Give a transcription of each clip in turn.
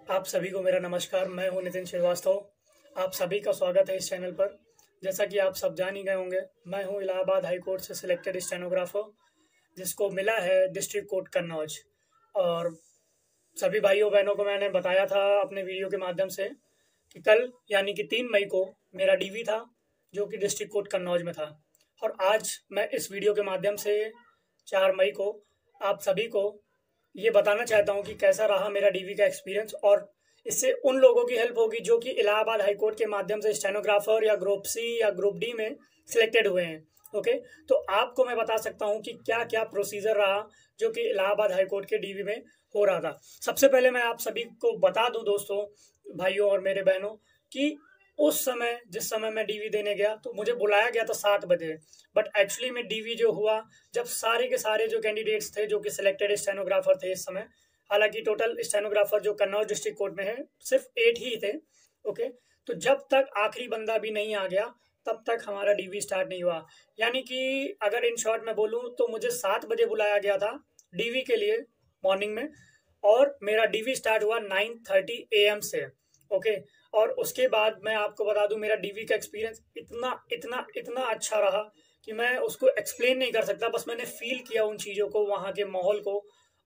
आप सभी को मेरा नमस्कार। मैं हूं नितिन श्रीवास्तव। आप सभी का स्वागत है इस चैनल पर। जैसा कि आप सब जान ही गए होंगे, मैं हूं इलाहाबाद हाई कोर्ट से सिलेक्टेड स्टेनोग्राफर, जिसको मिला है डिस्ट्रिक्ट कोर्ट कन्नौज। और सभी भाइयों बहनों को मैंने बताया था अपने वीडियो के माध्यम से कि कल यानी कि 3 मई को मेरा डीवी था, जो कि डिस्ट्रिक्ट कोर्ट कन्नौज में था। और आज मैं इस वीडियो के माध्यम से 4 मई को आप सभी को ये बताना चाहता हूँ कि कैसा रहा मेरा डीवी का एक्सपीरियंस। और इससे उन लोगों की हेल्प होगी जो कि इलाहाबाद हाई कोर्ट के माध्यम से स्टेनोग्राफर या ग्रुप सी या ग्रुप डी में सिलेक्टेड हुए हैं। ओके, तो आपको मैं बता सकता हूँ कि क्या क्या प्रोसीजर रहा जो कि इलाहाबाद हाई कोर्ट के डीवी में हो रहा था। सबसे पहले मैं आप सभी को बता दूं दोस्तों, भाइयों और मेरे बहनों, कि उस समय जिस समय मैं डीवी देने गया तो मुझे बुलाया गया था 7 बजे। बट एक्चुअली में डीवी जो हुआ, जब सारे के सारे जो कैंडिडेट्स थे जो कि सिलेक्टेड स्टेनोग्राफर थे इस समय, हालांकि टोटल स्टेनोग्राफर जो कन्नौज डिस्ट्रिक्ट कोर्ट में है सिर्फ 8 ही थे। ओके, तो जब तक आखिरी बंदा भी नहीं आ गया तब तक हमारा डीवी स्टार्ट नहीं हुआ। यानी कि अगर इन शॉर्ट में बोलूं तो मुझे 7 बजे बुलाया गया था डीवी के लिए मॉर्निंग में, और मेरा डीवी स्टार्ट हुआ 9:30 AM से। ओके, और उसके बाद मैं आपको बता दूं मेरा डीवी का एक्सपीरियंस इतना इतना इतना अच्छा रहा कि मैं उसको एक्सप्लेन नहीं कर सकता। बस मैंने फील किया उन चीज़ों को, वहाँ के माहौल को।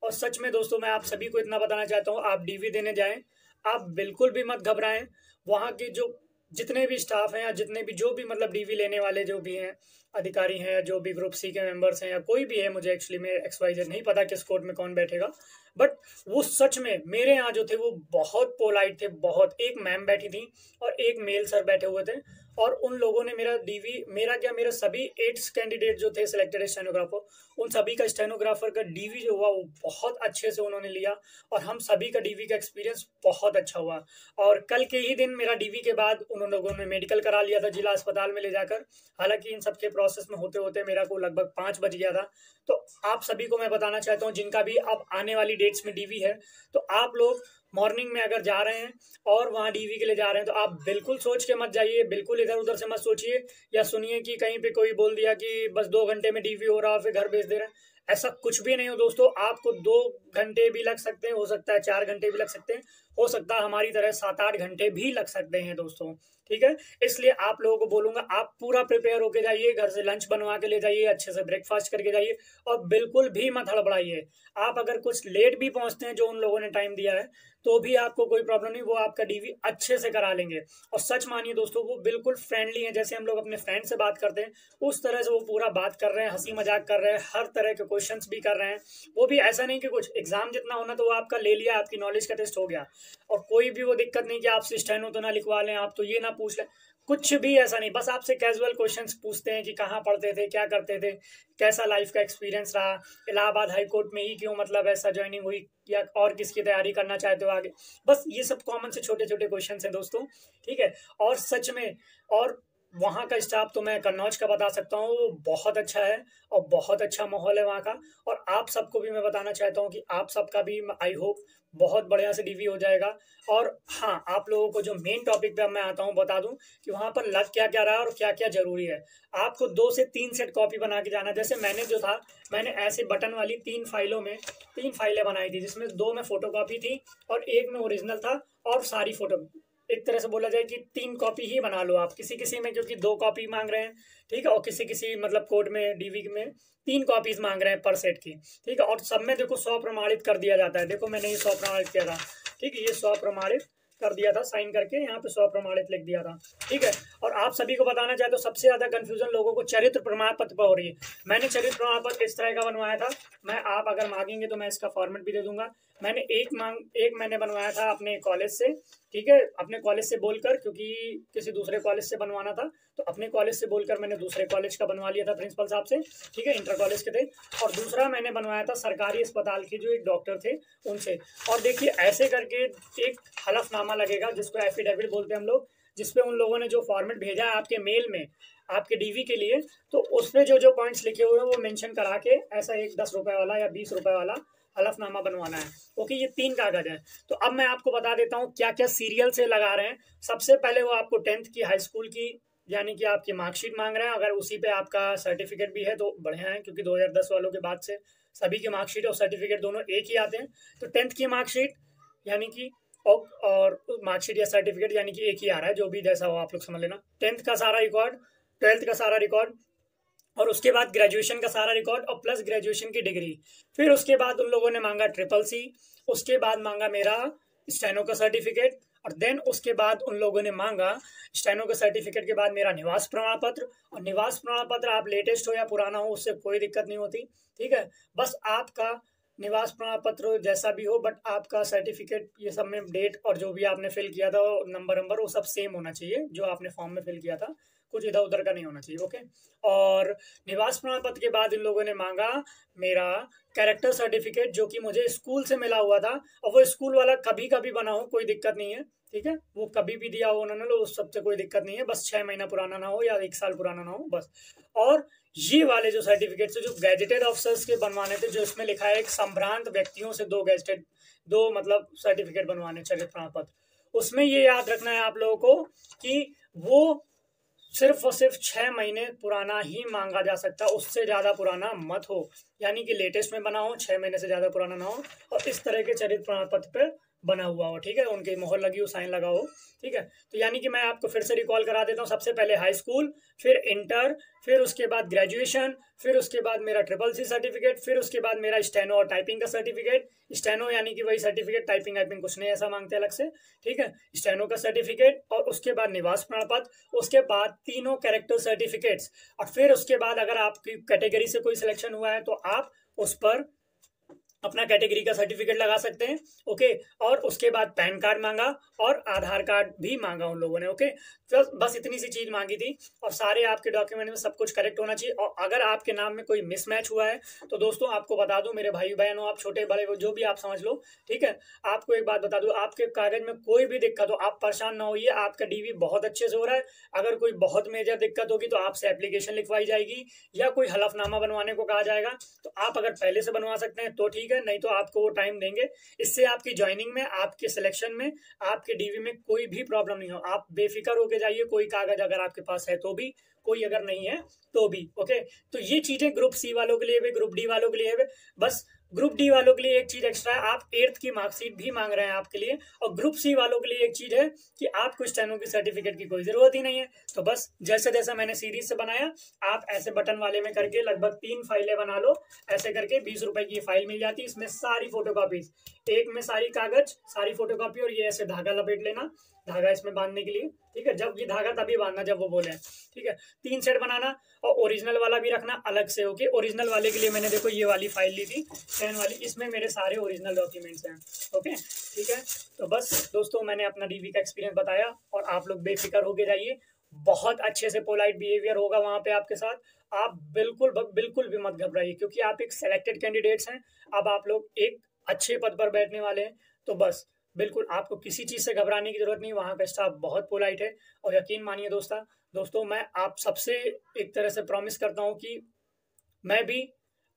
और सच में दोस्तों, मैं आप सभी को इतना बताना चाहता हूँ, आप डीवी देने जाएं, आप बिल्कुल भी मत घबराएं। वहाँ के जो जितने भी स्टाफ हैं या जितने भी जो भी मतलब डीवी लेने वाले जो भी हैं, अधिकारी हैं, जो भी ग्रुप सी के मेंबर्स हैं या कोई भी है, मुझे एक्चुअली में XYZ नहीं पता किस कोर्ट में कौन बैठेगा। बट वो सच में मेरे यहाँ जो थे वो बहुत पोलाइट थे। बहुत, एक मैम बैठी थी और एक मेल सर बैठे हुए थे। और उन लोगों ने मेरा डीवी, मेरा क्या, मेरे सभी 8 कैंडिडेट जो थे सिलेक्टेड स्टेनोग्राफर, उन सभी का स्टेनोग्राफर का डीवी जो हुआ वो बहुत अच्छे से उन्होंने लिया। और हम सभी का डीवी का एक्सपीरियंस बहुत अच्छा हुआ। और कल के ही दिन मेरा डीवी के बाद उन लोगों ने मेडिकल करा लिया था जिला अस्पताल में ले जाकर। हालांकि इन सबके प्रोसेस में होते होते मेरा को लगभग 5 बज गया था। तो आप सभी को मैं बताना चाहता हूँ, जिनका भी अब आने वाली डेट्स में डीवी है, तो आप लोग मॉर्निंग में अगर जा रहे हैं और वहाँ डीवी के लिए जा रहे हैं तो आप बिल्कुल सोच के मत जाइए, बिल्कुल इधर उधर से मत सोचिए या सुनिए कि कहीं पे कोई बोल दिया कि बस 2 घंटे में डीवी हो रहा, फिर घर भेज दे रहे हैं। ऐसा कुछ भी नहीं हो दोस्तों। आपको 2 घंटे भी लग सकते हैं, हो सकता है 4 घंटे भी लग सकते हैं, हो सकता है हमारी तरह 7-8 घंटे भी लग सकते हैं दोस्तों। ठीक है, इसलिए आप लोगों को बोलूंगा, आप पूरा प्रिपेयर होके जाइए, घर से लंच बनवा के ले जाइए, अच्छे से ब्रेकफास्ट करके जाइए, और बिल्कुल भी मत हड़बड़ाइए। आप अगर कुछ लेट भी पहुंचते हैं जो उन लोगों ने टाइम दिया है, तो भी आपको कोई प्रॉब्लम नहीं, वो आपका डीवी अच्छे से करा लेंगे। और सच मानिए दोस्तों, वो बिल्कुल फ्रेंडली हैं, जैसे हम लोग अपने फ्रेंड से बात करते हैं उस तरह से वो पूरा बात कर रहे हैं, हंसी मजाक कर रहे हैं, हर तरह के क्वेश्चंस भी कर रहे हैं। वो भी ऐसा नहीं कि कुछ एग्जाम जितना होना तो वो आपका ले लिया, आपकी नॉलेज का टेस्ट हो गया, और कोई भी वो दिक्कत नहीं कि आपसे स्टेनो तो ना लिखवा लें, आप तो ये ना पूछ लें, कुछ भी ऐसा नहीं। बस आपसे कैजुअल क्वेश्चंस पूछते हैं कि कहाँ पढ़ते थे, क्या करते थे, कैसा लाइफ का एक्सपीरियंस रहा, इलाहाबाद हाई कोर्ट में ही क्यों मतलब ऐसा ज्वाइनिंग हुई, या और किसकी तैयारी करना चाहते हो आगे। बस ये सब कॉमन से छोटे छोटे क्वेश्चंस हैं दोस्तों। ठीक है, और सच में, और वहाँ का स्टाफ तो मैं कन्नौज का बता सकता हूँ, वो बहुत अच्छा है और बहुत अच्छा माहौल है वहाँ का। और आप सबको भी मैं बताना चाहता हूँ कि आप सबका भी आई होप बहुत बढ़िया से डीवी हो जाएगा। और हाँ, आप लोगों को जो मेन टॉपिक पे अब मैं आता हूँ बता दूं कि वहाँ पर लग क्या क्या रहा है और क्या क्या जरूरी है। आपको 2 से 3 सेट कॉपी बना के जाना। जैसे मैंने जो था, मैंने ऐसे बटन वाली 3 फाइलों में 3 फाइलें बनाई थी, जिसमें 2 में फोटो कॉपी थी और एक में ओरिजिनल था। और सारी फोटो, एक तरह से बोला जाए कि 3 कॉपी ही बना लो आप, किसी किसी में क्योंकि 2 कॉपी मांग रहे हैं। ठीक है, और किसी किसी मतलब कोड में डीवी में 3 कॉपीज मांग रहे हैं पर सेट की। ठीक है, और सब में देखो 100 प्रमाणित कर दिया जाता है। देखो मैंने ये 100 प्रमाणित किया था। ठीक है, ये 100 प्रमाणित कर दिया था, साइन करके यहाँ पे 100 प्रमाणित लिख दिया था। ठीक है, और आप सभी को बताना चाहते हो, सबसे ज्यादा कंफ्यूजन लोगों को चरित्र प्रमाण पत्र पर हो रही है। मैंने चरित्र प्रमाण पत्र इस तरह का बनवाया था, मैं आप अगर मांगेंगे तो मैं इसका फॉर्मेट भी दे दूंगा। मैंने एक मैंने बनवाया था अपने कॉलेज से। ठीक है, अपने कॉलेज से बोलकर, क्योंकि किसी दूसरे कॉलेज से बनवाना था तो अपने कॉलेज से बोलकर मैंने दूसरे कॉलेज का बनवा लिया था प्रिंसिपल साहब से। ठीक है, इंटर कॉलेज के थे। और दूसरा मैंने बनवाया था सरकारी अस्पताल के जो एक डॉक्टर थे उनसे। और देखिए ऐसे करके एक हलफनामा लगेगा, जिसको एफिडेविट बोलते हैं हम लोग, जिसपे उन लोगों ने जो फॉर्मेट भेजा है आपके मेल में आपके डीवी के लिए, तो उसमें जो जो पॉइंट्स लिखे हुए हैं वो मेंशन करा के ऐसा एक 10 रुपए वाला या 20 रुपए वाला हलफनामा बनवाना है। ओके, ये 3 कागज है। तो अब मैं आपको बता देता हूँ क्या क्या सीरियल से लगा रहे हैं। सबसे पहले वो आपको 10th की हाई स्कूल की यानी कि आपकी मार्कशीट मांग रहे हैं। अगर उसी पे आपका सर्टिफिकेट भी है तो बढ़िया है, क्योंकि 2010 वालों के बाद से सभी की मार्कशीट और सर्टिफिकेट दोनों एक ही आते हैं। तो 10th की मार्कशीट यानी कि, और मार्कशीट या सर्टिफिकेट यानी कि एक ही आ रहा है, जो भी जैसा हो आप लोग समझ लेना। 10th का सारा रिकॉर्ड, 12th का सारा रिकॉर्ड, और उसके बाद ग्रेजुएशन का सारा रिकॉर्ड और प्लस ग्रेजुएशन की डिग्री। फिर उसके बाद उन लोगों ने मांगा CCC, उसके बाद मांगा मेरा स्टेनो का सर्टिफिकेट, और देन उसके बाद उन लोगों ने मांगा स्टेनो के सर्टिफिकेट के बाद मेरा निवास प्रमाण पत्र। और निवास प्रमाण पत्र आप लेटेस्ट हो या पुराना हो उससे कोई दिक्कत नहीं होती, ठीक है। बस आपका निवास प्रमाण पत्र जैसा भी हो, बट आपका सर्टिफिकेट ये सब में डेट और जो भी आपने फिल किया था नंबर वो सब सेम होना चाहिए जो आपने फॉर्म में फिल किया था, कुछ इधर उधर का नहीं होना चाहिए, ओके। और निवास प्रमाण पत्र के बाद इन लोगों ने मांगा मेरा कैरेक्टर सर्टिफिकेट, जो कि मुझे स्कूल से मिला हुआ था, और वो स्कूल वाला कभी कभी बना हो कोई दिक्कत नहीं है, ठीक है। वो कभी भी दिया हो उन्होंने, उस सबसे कोई दिक्कत नहीं है, बस 6 महीना पुराना ना हो या 1 साल पुराना ना हो बस। और ये वाले जो सर्टिफिकेट जो गैजेटेड ऑफिसर्स के बनवाने थे, जो इसमें लिखा है एक संभ्रांत व्यक्तियों से 2 मतलब सर्टिफिकेट बनवाने, चरित्र प्रमाण पत्र, उसमें ये याद रखना है आप लोगों को कि वो सिर्फ और सिर्फ 6 महीने पुराना ही मांगा जा सकता, उससे ज्यादा पुराना मत हो, यानी कि लेटेस्ट में बना हो, 6 महीने से ज्यादा पुराना ना हो, और इस तरह के चरित्र प्रमाण पत्र पे बना हुआ हो, ठीक है, उनकी मोहर लगी हो, साइन लगा हो, ठीक है। तो यानी कि मैं आपको फिर से रिकॉल करा देता हूँ, सबसे पहले हाई स्कूल, फिर इंटर, फिर उसके बाद ग्रेजुएशन, फिर उसके बाद मेरा CCC सर्टिफिकेट, फिर उसके बाद मेरा स्टेनो और टाइपिंग का सर्टिफिकेट। स्टेनो यानी कि वही सर्टिफिकेट, टाइपिंग कुछ नहीं ऐसा मांगते अलग से, ठीक है। स्टेनो का सर्टिफिकेट, और उसके बाद निवास प्रमाण पत्र, उसके बाद तीनों कैरेक्टर सर्टिफिकेट्स, और फिर उसके बाद अगर आपकी कैटेगरी से कोई सिलेक्शन हुआ है तो आप उस पर अपना कैटेगरी का सर्टिफिकेट लगा सकते हैं, ओके। और उसके बाद पैन कार्ड मांगा और आधार कार्ड भी मांगा उन लोगों ने, ओके। तो बस इतनी सी चीज मांगी थी, और सारे आपके डॉक्यूमेंट में सब कुछ करेक्ट होना चाहिए। और अगर आपके नाम में कोई मिसमैच हुआ है तो दोस्तों आपको बता दूं, मेरे भाई बहन हो, आप छोटे बड़े जो भी आप समझ लो, ठीक है। आपको एक बात बता दूं, आपके कागज में कोई भी दिक्कत हो आप परेशान ना होइए, आपका DV बहुत अच्छे से हो रहा है। अगर कोई बहुत मेजर दिक्कत होगी तो आपसे एप्लीकेशन लिखवाई जाएगी या कोई हलफनामा बनवाने को कहा जाएगा। तो आप अगर पहले से बनवा सकते हैं तो ठीक है, नहीं तो आपको वो टाइम देंगे। इससे आपकी ज्वाइनिंग में, आपके सिलेक्शन में, आपके DV में कोई भी प्रॉब्लम नहीं हो, आप बेफिक्र होके जाइए। कोई कागज अगर आपके पास है तो भी, कोई अगर नहीं है तो भी, ओके। तो ये चीजें ग्रुप C वालों के लिए भी, ग्रुप D वालों के लिए है। बस ग्रुप D वालों के लिए एक चीज एक्स्ट्रा है, आप 8th की मार्कशीट भी मांग रहे हैं आपके लिए। और ग्रुप C वालों के लिए एक चीज है कि आपको स्टेनो की सर्टिफिकेट की कोई जरूरत ही नहीं है। तो बस जैसे जैसा मैंने सीरीज से बनाया, आप ऐसे बटन वाले में करके लगभग 3 फाइलें बना लो। ऐसे करके 20 रुपए की फाइल मिल जाती है, इसमें सारी फोटोकॉपीज, एक में सारी कागज, सारी फोटोकॉपी, और ये ऐसे धागा लपेट लेना, धागा इसमें बांधने के लिए, ठीक है। जब ये धागा तभी बांधना जब वो बोले, ठीक है। 3 सेट बनाना, और ओरिजिनल वाला भी रखना अलग से, ओके। ओरिजिनल वाले के लिए मैंने देखो ये वाली फाइल ली थी 10 वाली, इसमें मेरे सारे ओरिजिनल डॉक्यूमेंट्स हैं, ओके, ठीक है। तो बस दोस्तों मैंने अपना DV का एक्सपीरियंस बताया, और आप लोग बेफिक्र होके जाइए, बहुत अच्छे से पोलाइट बिहेवियर होगा वहां पे आपके साथ। आप बिल्कुल बिल्कुल भी मत घबराइए, क्योंकि आप एक सेलेक्टेड कैंडिडेट्स हैं। अब आप लोग एक अच्छे पद पर बैठने वाले हैं, तो बस बिल्कुल आपको किसी चीज से घबराने की जरूरत नहीं। वहां का स्टाफ बहुत पोलाइट है, और यकीन मानिए दोस्तों मैं आप सबसे एक तरह से प्रॉमिस करता हूं कि मैं भी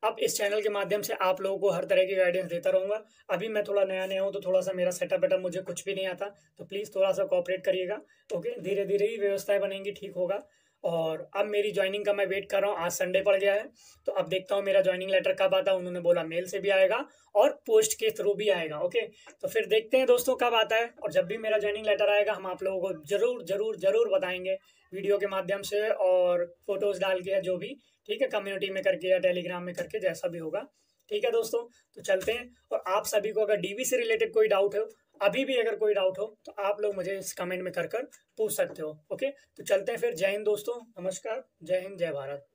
अब इस चैनल के माध्यम से आप लोगों को हर तरह की गाइडेंस देता रहूंगा। अभी मैं थोड़ा नया नया हूँ, तो थोड़ा सा मेरा सेटअप वेटअप मुझे कुछ भी नहीं आता, तो प्लीज़ थोड़ा सा कोऑपरेट करिएगा, ओके। धीरे धीरे ही व्यवस्थाएं बनेंगी, ठीक होगा। और अब मेरी ज्वाइनिंग का मैं वेट कर रहा हूँ, आज संडे पड़ गया है, तो अब देखता हूँ मेरा ज्वाइनिंग लेटर कब आता है। उन्होंने बोला मेल से भी आएगा और पोस्ट के थ्रू भी आएगा, ओके। तो फिर देखते हैं दोस्तों कब आता है, और जब भी मेरा ज्वाइनिंग लेटर आएगा हम आप लोगों को जरूर जरूर जरूर बताएंगे, वीडियो के माध्यम से और फोटोज डाल के, जो भी, ठीक है, कम्युनिटी में करके या टेलीग्राम में करके, जैसा भी होगा, ठीक है दोस्तों। तो चलते हैं, और आप सभी को अगर DV से रिलेटेड कोई डाउट हो, अभी भी अगर कोई डाउट हो, तो आप लोग मुझे इस कमेंट में कर पूछ सकते हो, ओके। तो चलते हैं फिर, जय हिंद दोस्तों, नमस्कार, जय हिंद, जय भारत।